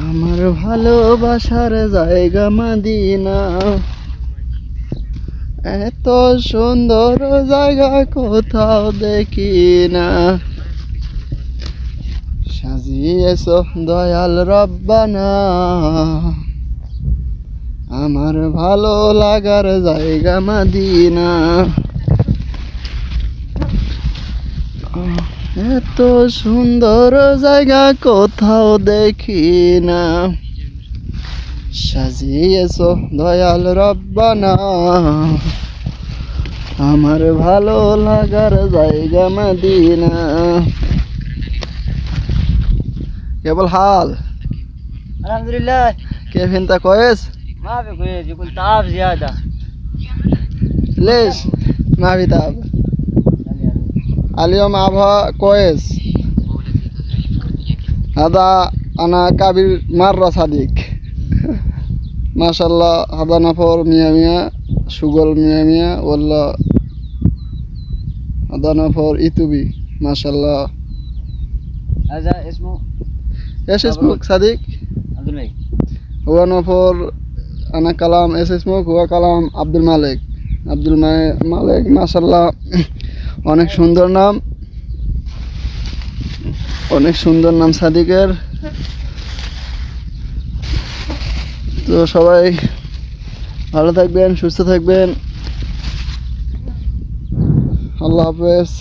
আমার ভালোবাসার জায়গা মদিনা, এত সুন্দর জায়গা কোথাও দেখি না। সাজিয়েছো দয়াল রব্বানা, আমার ভালো লাগার জায়গা মদিনা। এত সুন্দর জায়গা কোথাও দেখি না। সাজিয়েছো দয়াল রব্বানা, আমার ভালো লাগার জায়গা মদিনা। কেবল হাল अल्हम्दुलिल्लाह। كيف انت كويس؟ ما في كويس، يقول تعب زيادة. ليش ما في تعب؟ اليوم أبها كويس. هذا أنا كبير مرة صديق ما شاء الله. هذا نفر مية مية، شغل مية مية والله. هذا نفر إيتوبي ما شاء الله. هذا اسمه إيش اسمك صديق؟ عبد الملك. هو نفر أنا كلام إيش اسمك؟ هو كلام عبد الملك. عبد الملك ما شاء الله অনেক সুন্দর নাম, অনেক সুন্দর নাম সাদিকের। তো সবাই ভালো থাকবেন, সুস্থ থাকবেন। আল্লাহ হাফেজ।